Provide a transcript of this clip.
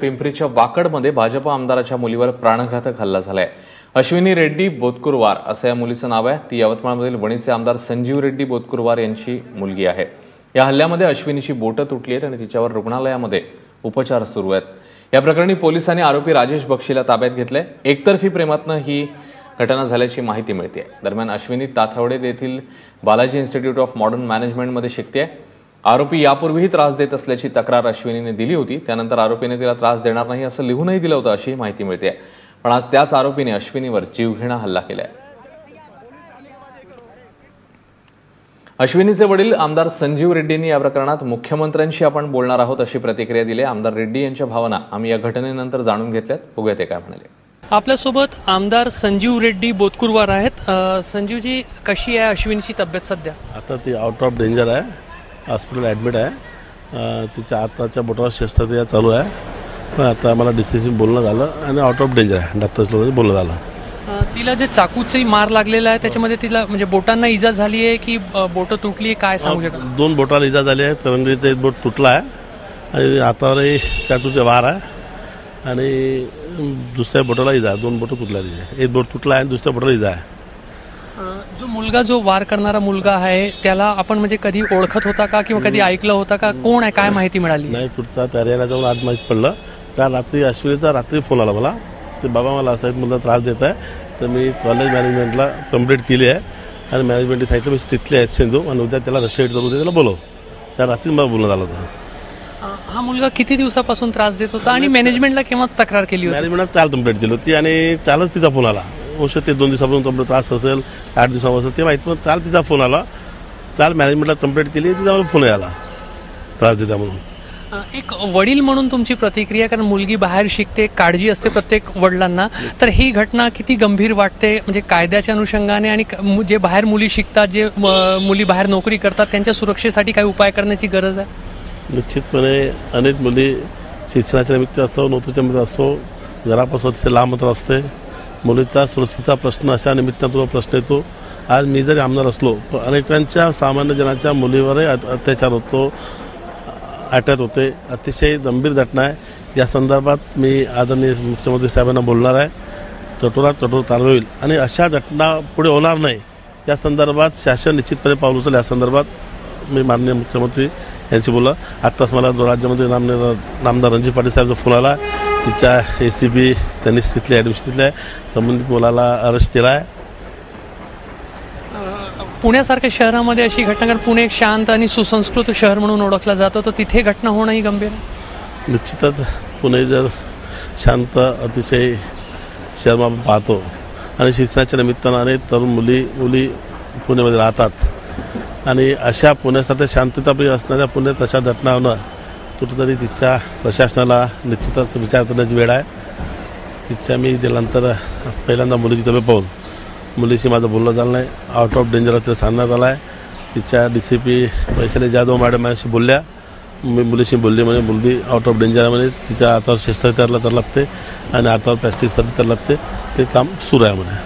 पिंपरीच्या वाकडमध्ये भाजप आमदाराच्या मुलीवर प्राणघातक हल्ला झालाय। अश्विनी रेड्डी बोतकुरवार असं या मुलीचं नाव आहे। ती यवतमाळमधील वणीचे आमदार संजीव रेड्डी बोतकुरवार यांची मुलगी आहे। या हल्ल्यामध्ये अश्विनीची बोटं तुटली आहेत आणि तिच्यावर रुग्णालयामध्ये उपचार सुरू आहेत। या प्रकरणी पोलिसांनी आरोपी राजेश बक्षीला ताब्यात घेतले। एकतर्फी प्रेमातनं ही घटना झाल्याची माहिती मिळते। दरम्यान अश्विनी ताथवडे येथील बालाजी इन्स्टिट्यूट ऑफ मॉडर्न मॅनेजमेंटमध्ये शिकते। आरोपी यापूर्वीही त्रास देत असल्याची तक्रार अश्विनीने दिली होती। त्यानंतर आरोपीने तिला त्रास देणार नाही असं लिहूनही दिलं होतं अशी माहिती मिळते। पण आज त्याच आरोपीने अश्विनीवर जीवघेणा हल्ला केलाय। अश्विनीचे वडील आमदार संजीव रेड्डींनी या प्रकरणात मुख्यमंत्र्यांशी आपण बोलणार आहोत अशी प्रतिक्रिया दिली। आमदार रेड्डी यांच्या भावना आम्ही या घटनेनंतर जाणून घेतल्यात। बघूया ते काय म्हणाले। आपल्यासोबत आमदार संजीव रेड्डी बोतकुरवार आहेत। संजीवजी, कशी आहे अश्विनीची तब्येत सध्या? आता ती आउट ऑफ डेंजर आहे, हॉस्पिटल ॲडमिट आहे। तिच्या आताच्या बोटावर शस्त्रक्रिया चालू आहे, पण आता मला डिसिजन बोलणं झालं आणि आउट ऑफ डेंजर आहे, डॉक्टर्स लोकांनी बोलणं झालं। तिला जे चाकूचे मार लागलेला आहे त्याच्यामध्ये तिला म्हणजे बोटांना इजा झाली आहे की बोटं तुटली आहे, काय सांगू शकाल? दोन बोटाला इजा झाली आहे। तरंगळीचा एक बोट तुटला आहे आणि हातावरही चाकूचे वार आहे आणि दुसऱ्या बोटाला इजा आहे। दोन बोटं तुटल्या तिचे, एक बोट तुटला आहे आणि दुसऱ्या बोटाला इजा आहे। जो मुलगा, जो वार करणारा मुलगा आहे, त्याला आपण म्हणजे कधी ओळखत होता का किंवा कधी ऐकलं होता का? कोण आहे, काय माहिती मिळाली? नाही, कुठचा तयारीला जाऊन आज माहीत पडलं का रात्री अश्विनीचा रात्री फोन आला मला, ते बाबा मला असा मुलगा त्रास देत आहे, तर मी कॉलेज मॅनेजमेंटला कंप्लेंट केली आहे आणि मॅनेजमेंटने सांगितलं मी स्ट्रिक्टली आहे सिंधू आणि उद्या त्याला रशिएट करू दे, त्याला बोलव। त्या रात्री मला बोलणं झालं होतं। हा मुलगा किती दिवसापासून त्रास देत होता आणि मॅनेजमेंटला केव्हा तक्रार केली होती? मॅनेजमेंटला काल कंप्लेंट केली होती आणि कालच तिचा फोन आला। औषध ते 2 दिवसापासून तुमचा त्रास असेल, 8 दिवसापासून ते माहीत, पण काल तिचा फोन आला। काल मॅनेजमेंटला कंप्लेंट केली, तिचा मला फोन आला त्रास देता म्हणून। एक वडील म्हणून तुमची प्रतिक्रिया, कारण मुलगी बाहेर शिकते, काळजी असते प्रत्येक वडिलांना, तर ही घटना किती गंभीर वाटते म्हणजे कायद्याच्या अनुषंगाने, आणि जे बाहेर मुली शिकतात, जे मुली बाहेर नोकरी करतात, त्यांच्या सुरक्षेसाठी काही उपाय करण्याची गरज आहे? निश्चितपणे अनेक मुली शिक्षणाच्या निमित्त असो, नोकरीच्या निमित्त असो, घरापासून तिथे लांब अंतर असते। मुलीचा सुरक्षेचा प्रश्न अशा निमित्तानं प्रश्न येतो। आज मी जरी आमदार असलो, अनेकांच्या सामान्य जनाच्या मुलीवरही अत्याचार होतो, अटॅक होते। अतिशय गंभीर घटना आहे। या संदर्भात मी आदरणीय मुख्यमंत्री साहेबांना बोलणार आहे, कठोरात कठोर कारवाई होईल आणि अशा घटना पुढे होणार नाही या संदर्भात शासन निश्चितपणे पाऊल उचलेल। या संदर्भात मी माननीय मुख्यमंत्री यांची बोलला। आत्ताच मला राज्यमंत्री नामदार रणजित पाटील साहेबचा फोन आला, तिच्या ACB त्यांनी तिथली ॲडमिशन दिली आहे, संबंधित मुलाला अरेस्ट केला आहे। पुण्यासारख्या शहरामध्ये अशी घटना, कारण पुणे एक शांत आणि सुसंस्कृत शहर म्हणून ओळखलं जातं, तर तिथे घटना होणंही गंभीर आहे। निश्चितच पुणे जर शांत अतिशय शहर आपण पाहतो आणि शिक्षणाच्या निमित्तानं अनेक तरुण मुली पुण्यामध्ये राहतात आणि अशा पुण्यासारख्या शांतताप्रिय असणाऱ्या पुण्यात अशा घटना होणं कुठेतरी तिच्या प्रशासनाला निश्चितच विचार करण्याची वेळ आहे। तिच्या मी दिल्यानंतर पहिल्यांदा मुलीची तब्येत पाहून मुलीशी माझं बोलणं झालं नाही, आउट ऑफ डेंजर तिला सांगण्यात आलं आहे। तिच्या DCP वैशाली जाधव मॅडम माझ्याशी बोलल्या, मी मुलीशी बोलली, म्हणजे मुलगी आउट ऑफ डेंजर आहे, म्हणजे तिच्या हातावर शस्त्रक्रिया तर लागते आणि हातावर प्लॅस्टिक सर्जरी तर लागते, ते काम सुरू आहे म्हणे।